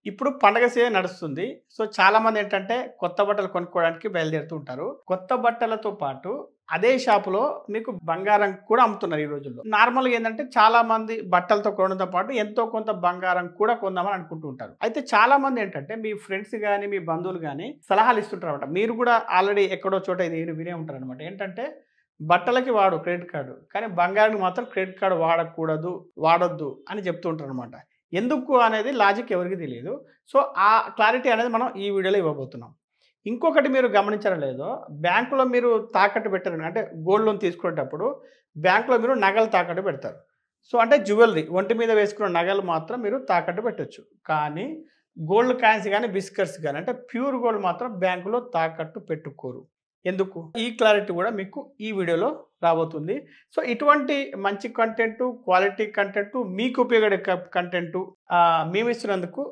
ఇప్పుడు పండగ సీజన్ నడుస్తుంది. సో, చాలామంది ఏంటంటే కొత్త బట్టలు కొనుక్కోవడానికి బయలుదేరుతూ ఉంటారు. కొత్త బట్టలతో పాటు అదే షాపులో మీకు బంగారం కూడా అమ్ముతున్నారు ఈ రోజుల్లో. నార్మల్‌గా ఏందంటే చాలామంది బట్టలతో కొనడంతో పాటు ఎంతో కొంత బంగారం కూడా కొందామని అనుకుంటూ ఉంటారు. అయితే చాలామంది ఏంటంటే మీ ఫ్రెండ్స్ గాని, మీ బంధువులు గాని సలహాలు ఇస్తుంటారన్నమాట. మీరు కూడా ఆల్రెడీ ఎక్కడో చోట ఇది వినే ఉంటారన్నమాట. ఏంటంటే బట్టలకి వాడు క్రెడిట్ కార్డ్. కానీ బంగారానికి మాత్రం క్రెడిట్ కార్డ్ వాడకూడదు, వాడొద్దు అని చెప్తూ ఉంటారన్నమాట. ఎందుకు అనేది లాజిక్ ఎవరికీ తెలీదు. సో, ఆ క్లారిటీ అనేది మనం ఈ వీడియోలో ఇవ్వబోతున్నాం. ఇంకొకటి మీరు గమనించారో లేదో, బ్యాంకులో మీరు తాకట్టు పెట్టారు అంటే గోల్డ్ లోన్ తీసుకునేటప్పుడు బ్యాంకులో మీరు నగలు తాకట్టు పెడతారు. సో, అంటే జ్యువెల్లరీ ఒంటి మీద వేసుకున్న నగలు మాత్రం మీరు తాకట్టు పెట్టొచ్చు. కానీ గోల్డ్ కాయిన్స్ గాని, బిస్కెట్స్ గాని అంటే ప్యూర్ గోల్డ్ మాత్రం బ్యాంకులో తాకట్టు పెట్టుకోరు. ఎందుకు? ఈ క్లారిటీ కూడా మీకు ఈ వీడియోలో రాబోతుంది. సో, ఇటువంటి మంచి కంటెంటు, క్వాలిటీ కంటెంటు, మీకు ఉపయోగపడే కంటెంటు మేమిస్తున్నందుకు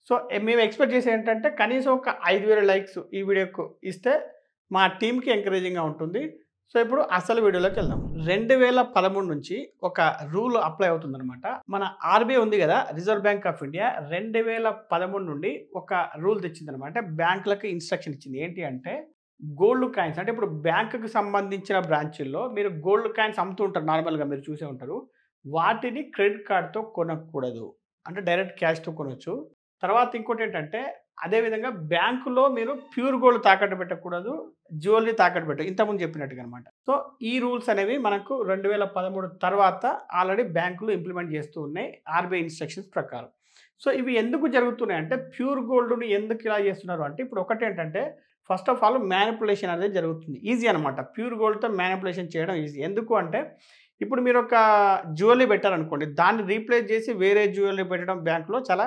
సో, మేము ఎక్స్‌పెక్ట్ చేసేది ఏంటంటే కనీసం ఒక 5000 లైక్స్ ఈ వీడియోకు ఇస్తే మా టీమ్‌కి ఎంకరేజింగ్‌గా ఉంటుంది. సో, ఇప్పుడు అసలు వీడియోలోకెళ్దాం. 2013 నుంచి ఒక రూల్ అప్లై అవుతుందనమాట. మన ఆర్‌బీఐ ఉంది గదా! రిజర్వ్ బ్యాంక్ ఆఫ్ ఇండియా 2013 నుండి ఒక రూల్ తెచ్చిందనమాట. బ్యాంకులకి ఇన్‌స్ట్రక్షన్ ఇచ్చింది. ఏంటి అంటే గోల్డ్ కాయిన్స్ అంటే ఇప్పుడు బ్యాంకుకి సంబంధించిన బ్రాంచుల్లో మీరు గోల్డ్ కాయిన్స్ అమ్ముతూ ఉంటారు నార్మల్‌గా మీరు చూసే ఉంటారు. వాటిని క్రెడిట్ కార్డ్‌తో కొనకూడదు. అంటే డైరెక్ట్ క్యాష్‌తో కొనొచ్చు. తర్వాత ఇంకోటేంటంటే అదే విధంగా బ్యాంకులో మీరు ప్యూర్ గోల్డ్ తాకట్టు పెట్టకూడదు. జ్యువెల్లరీ తాకట్టు ఇంతకుముందు చెప్పినట్టుగా అనమాట. సో, ఈ రూల్స్ అనేవి మనకు 2013 తర్వాత ఆల్రెడీ బ్యాంకులు ఇంప్లిమెంట్ చేస్తూ ఉన్నాయి ఆర్‌బీఐ ఇన్‌స్ట్రక్షన్స్ ప్రకారం. సో, ఇవి ఎందుకు జరుగుతున్నాయంటే ప్యూర్ గోల్డ్‌ని ఎందుకు ఇలా చేస్తున్నారు అంటే ఇప్పుడు ఒకటేంటంటే ఫస్ట్ ఆఫ్ ఆల్ మ్యానిపులేషన్ అనేది జరుగుతుంది. ఈజీ అనమాట. ప్యూర్ గోల్డ్‌తో మ్యానిపులేషన్ చేయడం ఈజీ. ఎందుకు అంటే ఇప్పుడు మీరు ఒక జ్యువెల్లరీ పెట్టారనుకోండి. దాన్ని రీప్లేస్ చేసి వేరే జ్యువెల్లరీ పెట్టడం బ్యాంక్‌లో చాలా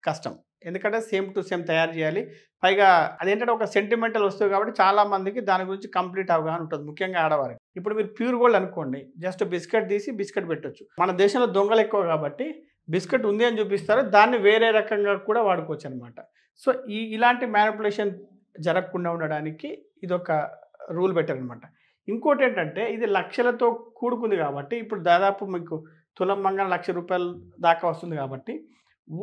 కష్టం. ఎందుకంటే సేమ్ టు సేమ్ తయారు చేయాలి. పైగా అదేంటంటే ఒక సెంటిమెంటల్ వస్తువు కాబట్టి చాలా మందికి దాని గురించి కంప్లీట్ అవగాహన ఉంటుంది. ముఖ్యంగా ఆడవారికి. ఇప్పుడు మీరు ప్యూర్ గోల్డ్ అనుకోండి. జస్ట్ బిస్కెట్ తీసి బిస్కెట్ పెట్టొచ్చు. మన దేశంలో దొంగలు ఎక్కువ కాబట్టి బిస్కెట్ ఉంది అని చూపిస్తారు. దాన్ని వేరే రకంగా కూడా వాడుకోవచ్చనమాట. సో, ఇలాంటి మ్యానిపులేషన్ జరగకుండా ఉండడానికి ఇదొక రూల్ పెట్టారనమాట. ఇంకోటేంటంటే ఇది లక్షలతో కూడుకుంది కాబట్టి ఇప్పుడు దాదాపు మీకు తులం బంగారం రూ. 1,00,000 దాకా వస్తుంది కాబట్టి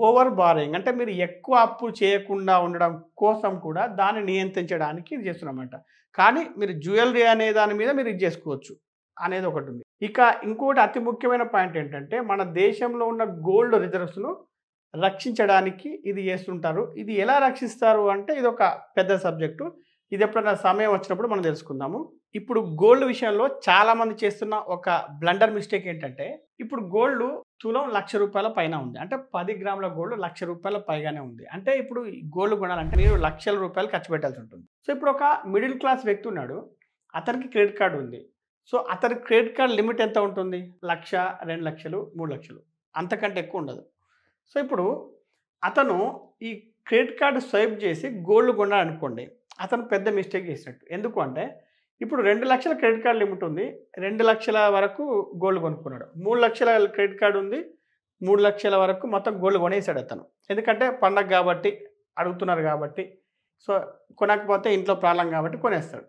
ఓవర్ బారోయింగ్ అంటే మీరు ఎక్కువ అప్పు చేయకుండా ఉండడం కోసం కూడా దాన్ని నియంత్రించడానికి ఇది చేస్తున్నారన్నమాట. కానీ మీరు జ్యువెల్లరీ అనే దాని మీద మీరు ఇది చేసుకోవచ్చు అనేది ఒకటుంది. ఇక ఇంకోటి అతి ముఖ్యమైన పాయింట్ ఏంటంటే మన దేశంలో ఉన్న గోల్డ్ రిజర్వ్స్‌ను రక్షించడానికి ఇది చేస్తుంటారు. ఇది ఎలా రక్షిస్తారు అంటే ఇదొక పెద్ద సబ్జెక్టు. ఇది ఎప్పుడైనా సమయం వచ్చినప్పుడు మనం తెలుసుకుందాము. ఇప్పుడు గోల్డ్ విషయంలో చాలామంది చేస్తున్న ఒక బ్లండర్ మిస్టేక్ ఏంటంటే ఇప్పుడు గోల్డ్ తులం రూ. 1,00,000 పైన ఉంది. అంటే 10 గ్రాముల గోల్డ్ రూ. 1,00,000 పైగానే ఉంది. అంటే ఇప్పుడు గోల్డ్ కొనాలంటే మీరు లక్షల రూపాయలు ఖర్చు పెట్టాల్సి ఉంటుంది. సో, ఇప్పుడు ఒక మిడిల్ క్లాస్ వ్యక్తి ఉన్నాడు. అతనికి క్రెడిట్ కార్డ్ ఉంది. సో, అతని క్రెడిట్ కార్డ్ లిమిట్ ఎంత ఉంటుంది? 1,00,000, 2,00,000, 3,00,000 అంతకంటే ఎక్కువ ఉండదు. సో, ఇప్పుడు అతను ఈ క్రెడిట్ కార్డ్ స్వైప్ చేసి గోల్డ్ కొన్నాడనుకోండి. అతను పెద్ద మిస్టేక్ చేసినట్టు. ఎందుకు అంటే ఇప్పుడు 2,00,000 క్రెడిట్ కార్డ్ లిమిట్ ఉంది. 2,00,000 వరకు గోల్డ్ కొనుక్కున్నాడు. 3,00,000 క్రెడిట్ కార్డ్ ఉంది. 3,00,000 వరకు మొత్తం గోల్డ్ కొనేసాడు అతను. ఎందుకంటే పండగ కాబట్టి, అడుగుతున్నారు కాబట్టి. సో, కొనకపోతే ఇంట్లో ప్రాబ్లమ్ కాబట్టి కొనేస్తాడు.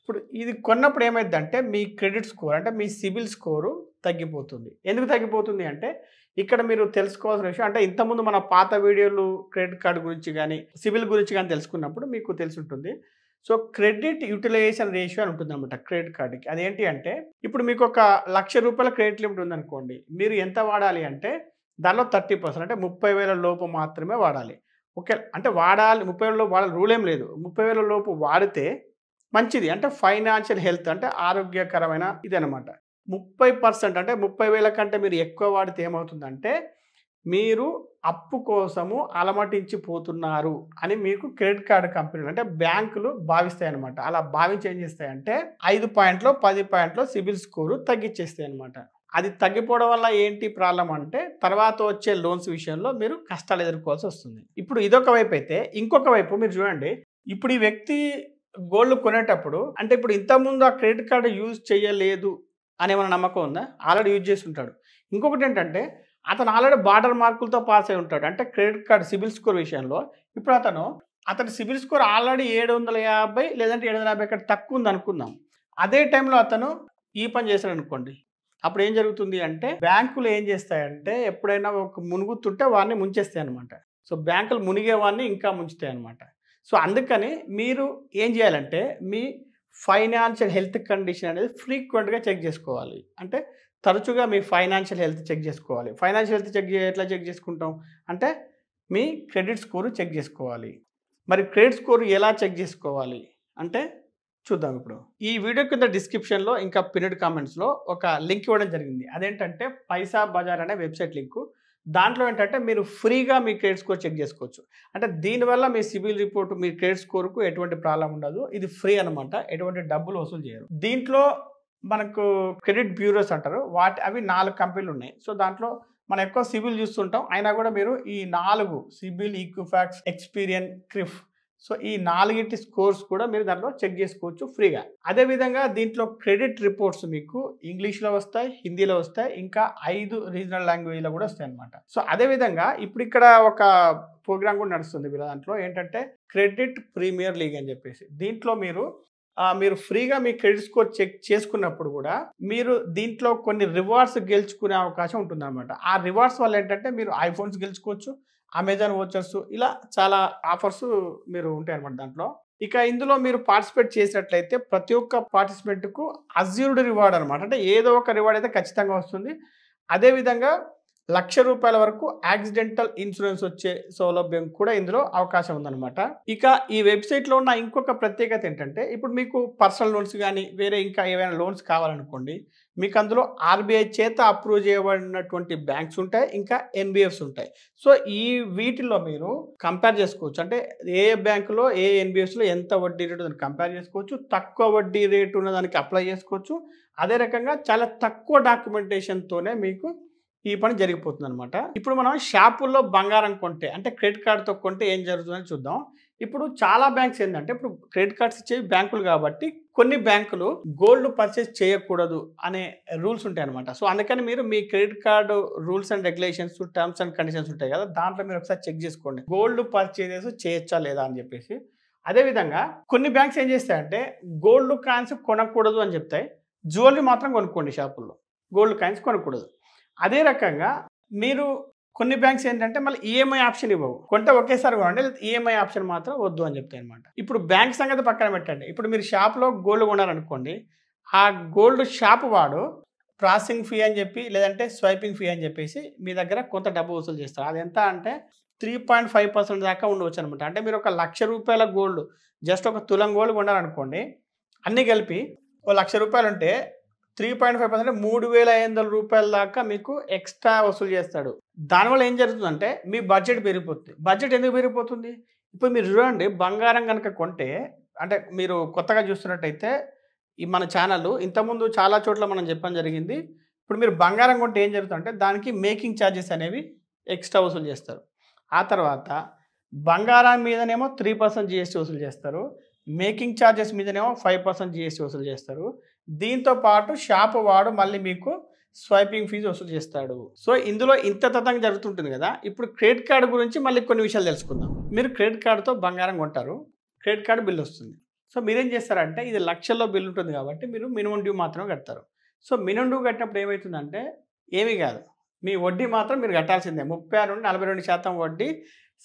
ఇప్పుడు ఇది కొన్నప్పుడు ఏమైద్దంటే మీ క్రెడిట్ స్కోర్ అంటే మీ సిబిల్ స్కోరు తగ్గిపోతుంది. ఎందుకు తగ్గిపోతుంది అంటే ఇక్కడ మీరు తెలుసుకోవాల్సిన విషయం అంటే ఇంతకుముందు మన పాత వీడియోలు క్రెడిట్ కార్డ్ గురించి గానీ, సిబిల్ గురించి గానీ తెలుసుకున్నప్పుడు మీకు తెలిసుంటుంది. సో, క్రెడిట్ యుటిలైజేషన్ రేషియో అని ఉంటుందన్నమాట క్రెడిట్ కార్డ్‌కి. అదేంటి అంటే ఇప్పుడు మీకు ఒక రూ. 1,00,000 క్రెడిట్ లిమిట్ ఉందనుకోండి. మీరు ఎంత వాడాలి అంటే దానిలో 30% అంటే 30,000 లోపు మాత్రమే వాడాలి. ఓకే. అంటే వాడాలి 30,000 లోపు వాడాలి రూల్ ఏం లేదు. 30,000 లోపు వాడితే మంచిది. అంటే ఫైనాన్షియల్ హెల్త్ అంటే ఆరోగ్యకరమైన ఇదనమాట. 30% అంటే 30,000 కంటే మీరు ఎక్కువ వాడితే ఏమవుతుందంటే మీరు అప్పు కోసము అలమటించిపోతున్నారు అని మీకు క్రెడిట్ కార్డ్ కంపెనీలు అంటే బ్యాంకులు భావిస్తాయన్నమాట. అలా భావించి ఏం చేస్తాయంటే 5 పాయింట్లో 10 పాయింట్లో సిబిల్ స్కోరు తగ్గిచ్చేస్తాయన్నమాట. అది తగ్గిపోవడం వల్ల ఏంటి ప్రాబ్లమ్ అంటే తర్వాత వచ్చే లోన్స్ విషయంలో మీరు కష్టాలు ఎదుర్కోవాల్సి వస్తుంది. ఇప్పుడు ఇదొక వైపు అయితే ఇంకొక వైపు మీరు చూడండి. ఇప్పుడు ఈ వ్యక్తి గోల్డ్ కొనేటప్పుడు అంటే ఇప్పుడు ఇంతకుముందు ఆ క్రెడిట్ కార్డ్ యూజ్ చేయలేదు అనేమన్నా నమ్మకం ఉందా? ఆల్రెడీ యూజ్ చేసి ఉంటాడు. ఇంకొకటేంటంటే అతను ఆల్రెడీ బార్డర్ మార్కులతో పాస్ అయి ఉంటాడు. అంటే క్రెడిట్ కార్డ్ సిబిల్ స్కోర్ విషయంలో. ఇప్పుడు అతని సిబిల్ స్కోర్ ఆల్రెడీ 750 లేదంటే 750 కంటే తక్కువ ఉందనుకుందాం. అదే టైంలో అతను ఈ పని చేశాడనుకోండి. అప్పుడు ఏం జరుగుతుంది అంటే బ్యాంకులు ఏం చేస్తాయంటే ఎప్పుడైనా ఒక మునుగుతుంటే వాడిని ముంచేస్తాయన్నమాట. సో బ్యాంకులు మునిగేవాడిని ఇంకా ముంచుతాయి అన్నమాట. సో అందుకని మీరు ఏం చేయాలంటే మీ ఫైనాన్షియల్ హెల్త్ కండిషన్ అనేది ఫ్రీక్వెంట్‌గా చెక్ చేసుకోవాలి. అంటే తరచుగా మీ ఫైనాన్షియల్ హెల్త్ చెక్ చేసుకోవాలి. ఫైనాన్షియల్ హెల్త్ ఎట్లా చెక్ చేసుకుంటాం? అంటే మీ క్రెడిట్ స్కోర్ చెక్ చేసుకోవాలి. మరి క్రెడిట్ స్కోర్ ఎలా చెక్ చేసుకోవాలి అంటే చూద్దాం ఇప్పుడు. ఈ వీడియో కింద డిస్క్రిప్షన్‌లో ఇంకా పిన్‌డ్ కామెంట్స్‌లో ఒక లింక్ ఇవ్వడం జరిగింది. అదేంటంటే పైసా బజార్ అనే వెబ్‌సైట్ లింకు. దాంట్లో ఏంటంటే మీరు ఫ్రీగా మీ క్రెడిట్ స్కోర్ చెక్ చేసుకోవచ్చు. అంటే దీనివల్ల మీ సిబిల్ రిపోర్ట్, మీ క్రెడిట్ స్కోర్‌కు ఎటువంటి ప్రాబ్లమ్ ఉండదు. ఇది ఫ్రీ అనమాట. ఎటువంటి డబ్బులు వసూలు చేయరు. దీంట్లో మనకు క్రెడిట్ బ్యూరోస్ అంటారు. అవి 4 కంపెనీలు ఉన్నాయి. సో దాంట్లో మనం ఎక్కువ సిబిల్ చూస్తుంటాం. అయినా కూడా మీరు ఈ 4 సిబిల్, ఈక్విఫాక్స్, ఎక్స్‌పీరియన్, క్రిఫ్ సో ఈ 4గిటి స్కోర్స్ కూడా మీరు దాంట్లో చెక్ చేసుకోవచ్చు ఫ్రీగా. అదేవిధంగా దీంట్లో క్రెడిట్ రిపోర్ట్స్ మీకు ఇంగ్లీష్‌లో వస్తాయి, హిందీలో వస్తాయి, ఇంకా 5 రీజనల్ లాంగ్వేజ్‌లో కూడా వస్తాయన్నమాట. సో అదేవిధంగా ఇప్పుడు ఇక్కడ ఒక ప్రోగ్రామ్ కూడా నడుస్తుంది వీళ్ళ దాంట్లో ఏంటంటే క్రెడిట్ ప్రీమియర్ లీగ్ అని చెప్పేసి. దీంట్లో మీరు ఫ్రీగా మీ క్రెడిట్ స్కోర్ చెక్ చేసుకున్నప్పుడు కూడా మీరు దీంట్లో కొన్ని రివార్డ్స్ గెలుచుకునే అవకాశం ఉంటుందన్నమాట. ఆ రివార్డ్స్ వల్ల ఏంటంటే మీరు ఐఫోన్స్ గెలుచుకోవచ్చు, అమెజాన్ వోచర్స్ ఇలా చాలా ఆఫర్స్ మీరు ఉంటాయన్నమాట దాంట్లో. ఇక ఇందులో మీరు పార్టిసిపేట్ చేసినట్లయితే ప్రతి ఒక్క పార్టిసిపెంట్‌కు అజ్యూర్డ్ రివార్డ్ అనమాట. అంటే ఏదో ఒక రివార్డ్ అయితే ఖచ్చితంగా వస్తుంది. అదేవిధంగా ₹1,00,000 వరకు యాక్సిడెంటల్ ఇన్సూరెన్స్ వచ్చే సౌలభ్యం కూడా ఇందులో అవకాశం ఉందన్నమాట. ఇక ఈ వెబ్‌సైట్‌లో ఉన్న ఇంకొక ప్రత్యేకత ఏంటంటే ఇప్పుడు మీకు పర్సనల్ లోన్స్ గానీ, వేరే ఇంకా ఏవైనా లోన్స్ కావాలనుకోండి, మీకు అందులో ఆర్‌బీఐ చేత అప్రూవ్ చేయబడినటువంటి బ్యాంక్స్ ఉంటాయి. ఇంకా ఎన్‌బీఎఫ్స్ ఉంటాయి. సో వీటిల్లో మీరు కంపేర్ చేసుకోవచ్చు. అంటే ఏ బ్యాంకులో, ఏ ఎన్‌బీఎఫ్స్‌లో ఎంత వడ్డీ రేటు ఉందని కంపేర్ చేసుకోవచ్చు. తక్కువ వడ్డీ రేటు ఉన్నదానికి అప్లై చేసుకోవచ్చు. అదే రకంగా చాలా తక్కువ డాక్యుమెంటేషన్‌తోనే మీకు ఈ పని జరిగిపోతుందనమాట. ఇప్పుడు మనం షాపుల్లో బంగారం కొంటే అంటే క్రెడిట్ కార్డ్‌తో కొంటే ఏం జరుగుతుందని చూద్దాం. ఇప్పుడు చాలా బ్యాంక్స్ ఏందంటే ఇప్పుడు క్రెడిట్ కార్డ్స్ ఇచ్చేవి బ్యాంకులు కాబట్టి కొన్ని బ్యాంకులు గోల్డ్ పర్చేస్ చేయకూడదు అనే రూల్స్ ఉంటాయన్నమాట. సో అందుకని మీరు మీ credit card rules and regulations, terms and conditions ఉంటాయి కదా! దాంట్లో మీరు ఒకసారి చెక్ చేసుకోండి. గోల్డ్ పర్చేజెస్ చేయొచ్చా లేదా అని చెప్పేసి. అదేవిధంగా కొన్ని బ్యాంక్స్ ఏం చేస్తాయంటే గోల్డ్ కాయిన్స్ కొనకూడదు అని చెప్తాయి. జ్యువెలరీ మాత్రం కొనుక్కోండి షాపుల్లో. గోల్డ్ కాయిన్స్ కొనకూడదు. అదే రకంగా మీరు కొన్ని బ్యాంక్స్ ఏంటంటే మళ్ళీ ఈఎంఐ ఆప్షన్ ఇవ్వవు. కొంటే ఒకేసారి కొనండి. లేకపోతే ఈఎంఐ ఆప్షన్ మాత్రం వద్దు అని చెప్తాయన్నమాట. ఇప్పుడు బ్యాంక్ సంగతి పక్కన పెట్టండి. ఇప్పుడు మీరు షాప్‌లో గోల్డ్ కొన్నారనుకోండి. ఆ గోల్డ్ షాప్ వాడు ప్రాసెసింగ్ ఫీ అని చెప్పి లేదంటే స్వైపింగ్ ఫీ అని చెప్పేసి మీ దగ్గర కొంత డబ్బు వసూలు చేస్తారు. అదెంత అంటే 3.5% దాకా ఉండవచ్చనమాట. అంటే మీరు ఒక ₹1,00,000 గోల్డ్ జస్ట్ ఒక తులం గోల్డ్ కొన్నారనుకోండి. అన్నీ కలిపి ఓ ₹1,00,000 ఉంటే 3.5% ₹3,500 దాకా మీకు ఎక్స్‌ట్రా వసూలు చేస్తాడు. దానివల్ల ఏం జరుగుతుందంటే మీ బడ్జెట్ పెరిగిపోతుంది. బడ్జెట్ ఎందుకు పెరిగిపోతుంది? ఇప్పుడు మీరు చూడండి బంగారం గనక కొంటే అంటే మీరు కొత్తగా చూస్తున్నట్టయితే ఈ మన ఛానల్ ఇంతకుముందు చాలా చోట్ల మనం చెప్పడం జరిగింది. ఇప్పుడు మీరు బంగారం కొంటే ఏం జరుగుతుందంటే దానికి మేకింగ్ చార్జెస్ అనేవి ఎక్స్‌ట్రా వసూలు చేస్తారు. ఆ తర్వాత బంగారం మీదనేమో 3% జీఎస్టీ వసూలు చేస్తారు. మేకింగ్ చార్జెస్ మీదనేమో 5% జీఎస్టీ వసూలు చేస్తారు. దీంతో పాటు షాపు వాడు మళ్ళీ మీకు స్వైపింగ్ ఫీజు వసూలు చేస్తాడు. సో ఇందులో ఇంత తతంగం జరుగుతుంటుంది కదా! ఇప్పుడు క్రెడిట్ కార్డ్ గురించి మళ్ళీ కొన్ని విషయాలు తెలుసుకుందాం. మీరు క్రెడిట్ కార్డ్‌తో బంగారం కొంటారు. క్రెడిట్ కార్డ్ బిల్ వస్తుంది. సో మీరేం చేస్తారంటే ఇది లక్షల్లో బిల్ ఉంటుంది కాబట్టి మీరు మినిమమ్ డ్యూ మాత్రమే కడతారు. సో మినిమమ్ డ్యూ కట్టినప్పుడు ఏమవుతుందంటే ఏమీ కాదు. మీ వడ్డీ మాత్రం మీరు కట్టాల్సిందే. 36-42% వడ్డీ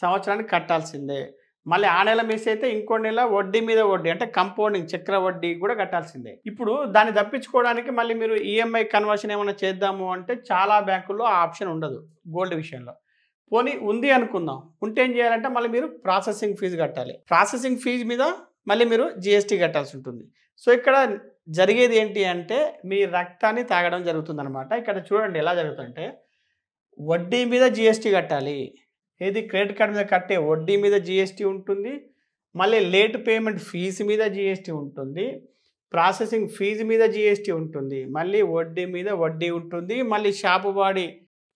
సంవత్సరానికి కట్టాల్సిందే. మళ్ళీ ఆ నెల మిస్ అయితే ఇంకో నెల వడ్డీ మీద వడ్డీ అంటే కంపౌండింగ్ చక్ర వడ్డీ కూడా కట్టాల్సిందే. ఇప్పుడు దాన్ని తప్పించుకోవడానికి మళ్ళీ మీరు ఈఎంఐ కన్వర్షన్ ఏమైనా చేద్దాము అంటే చాలా బ్యాంకుల్లో ఆ ఆప్షన్ ఉండదు గోల్డ్ విషయంలో. పోనీ ఉంది అనుకుందాం. ఉంటే ఏం చేయాలంటే మళ్ళీ మీరు ప్రాసెసింగ్ ఫీజు కట్టాలి. ప్రాసెసింగ్ ఫీజు మీద మళ్ళీ మీరు జీఎస్టీ కట్టాల్సి ఉంటుంది. సో ఇక్కడ జరిగేది ఏంటి అంటే మీ రక్తాన్ని తాగడం జరుగుతుందనమాట. ఇక్కడ చూడండి ఎలా జరుగుతుందంటే వడ్డీ మీద జీఎస్టీ కట్టాలి. ఏది క్రెడిట్ కార్డ్ మీద కట్టే వడ్డీ మీద జీఎస్టీ ఉంటుంది. మళ్ళీ లేట్ పేమెంట్ ఫీజు మీద జీఎస్టీ ఉంటుంది. ప్రాసెసింగ్ ఫీజు మీద జీఎస్టీ ఉంటుంది. మళ్ళీ వడ్డీ మీద వడ్డీ ఉంటుంది. మళ్ళీ షాపు వాడి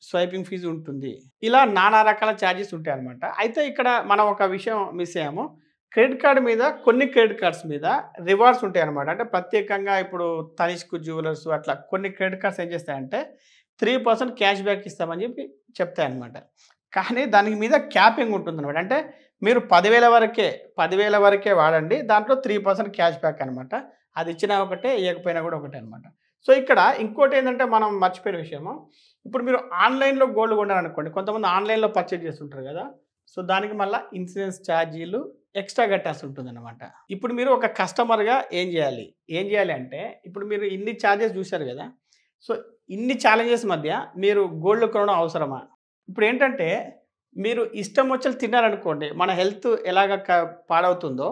స్వైపింగ్ ఫీజు ఉంటుంది. ఇలా నానా రకాల ఛార్జెస్ ఉంటాయన్నమాట. అయితే ఇక్కడ మనం ఒక విషయం మిస్ అయ్యాము. క్రెడిట్ కార్డ్ మీద కొన్ని క్రెడిట్ కార్డ్స్ మీద రివార్డ్స్ ఉంటాయన్నమాట. అంటే ప్రత్యేకంగా ఇప్పుడు తనిష్క్ జ్యువెలర్స్ అట్లా కొన్ని క్రెడిట్ కార్డ్స్ ఏం చేస్తాయంటే 3% క్యాష్ బ్యాక్ ఇస్తామని చెప్పి చెప్తాయన్నమాట. కానీ దాని మీద క్యాపింగ్ ఉంటుందన్నమాట. అంటే మీరు 10,000 వరకే వాడండి. దాంట్లో 3% క్యాష్ బ్యాక్ అనమాట. అది ఇచ్చినా ఒకటే, ఇవ్వకపోయినా కూడా ఒకటే అనమాట. సో ఇక్కడ ఇంకోటి ఏంటంటే మనం మర్చిపోయిన విషయము. ఇప్పుడు మీరు ఆన్‌లైన్‌లో గోల్డ్ కొన్నారనుకోండి. కొంతమంది ఆన్‌లైన్‌లో పర్చేజ్ చేస్తుంటారు కదా! సో దానికి మళ్ళీ ఇన్సూరెన్స్ ఛార్జీలు ఎక్స్ట్రా కట్టాల్సి ఉంటుందన్నమాట. ఇప్పుడు మీరు ఒక కస్టమర్‌గా ఏం చేయాలి అంటే ఇప్పుడు మీరు ఇన్ని ఛార్జెస్ చూసారు కదా! సో ఇన్ని ఛాలెంజెస్ మధ్య మీరు గోల్డ్ కొనడం అవసరమా? ఇప్పుడేంటంటే మీరు ఇష్టం వచ్చినట్టు తిన్నారనుకోండి, మన హెల్త్ ఎలాగ పాడవుతుందో,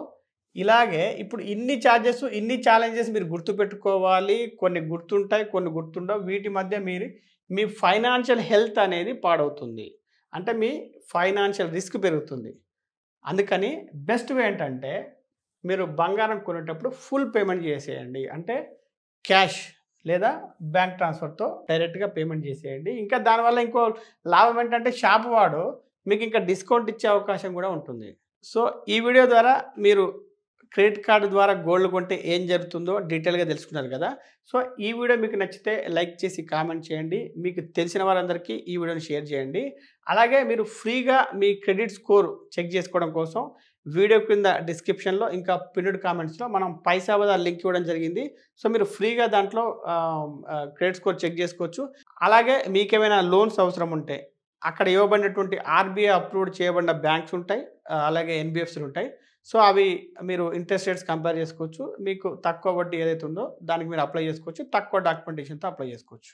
ఇలాగే ఇప్పుడు ఇన్ని ఛార్జెస్, ఇన్ని ఛాలెంజెస్ మీరు గుర్తుపెట్టుకోవాలి. కొన్ని గుర్తుంటాయి, కొన్ని గుర్తుండవు. వీటి మధ్య మీ ఫైనాన్షియల్ హెల్త్ అనేది పాడవుతుంది. అంటే మీ ఫైనాన్షియల్ రిస్క్ పెరుగుతుంది. అందుకని బెస్ట్ వే ఏంటంటే మీరు బంగారం కొనేటప్పుడు ఫుల్ పేమెంట్ చేసేయండి. అంటే క్యాష్ లేదా బ్యాంక్ ట్రాన్స్‌ఫర్‌తో డైరెక్ట్‌గా పేమెంట్ చేసేయండి. ఇంకా దానివల్ల ఇంకో లాభం ఏంటంటే షాప్ వాడు మీకు ఇంకా డిస్కౌంట్ ఇచ్చే అవకాశం కూడా ఉంటుంది. సో ఈ వీడియో ద్వారా మీరు క్రెడిట్ కార్డ్ ద్వారా గోల్డ్ కొంటే ఏం జరుగుతుందో డీటెయిల్‌గా తెలుసుకున్నారు కదా! సో ఈ వీడియో మీకు నచ్చితే లైక్ చేసి కామెంట్ చేయండి. మీకు తెలిసిన వారందరికీ ఈ వీడియోని షేర్ చేయండి. అలాగే మీరు ఫ్రీగా మీ క్రెడిట్ స్కోర్ చెక్ చేసుకోవడం కోసం వీడియో కింద డిస్క్రిప్షన్‌లో ఇంకా పిన్నుడ్ కామెంట్స్‌లో మనం పైసాబజార్ లింక్ ఇవ్వడం జరిగింది. సో మీరు ఫ్రీగా దాంట్లో క్రెడిట్ స్కోర్ చెక్ చేసుకోవచ్చు. అలాగే మీకేమైనా లోన్స్ అవసరం ఉంటే అక్కడ ఇవ్వబడినటువంటి ఆర్‌బీఐ అప్రూవ్డ్ చేయబడిన బ్యాంక్స్ ఉంటాయి. అలాగే ఎన్‌బీఎఫ్‌సీలు ఉంటాయి. సో అవి మీరు ఇంట్రెస్ట్ రేట్స్ కంపేర్ చేసుకోవచ్చు. మీకు తక్కువ వడ్డీ ఏదైతే ఉందో దానికి మీరు అప్లై చేసుకోవచ్చు. తక్కువ డాక్యుమెంటేషన్‌తో అప్లై చేసుకోవచ్చు.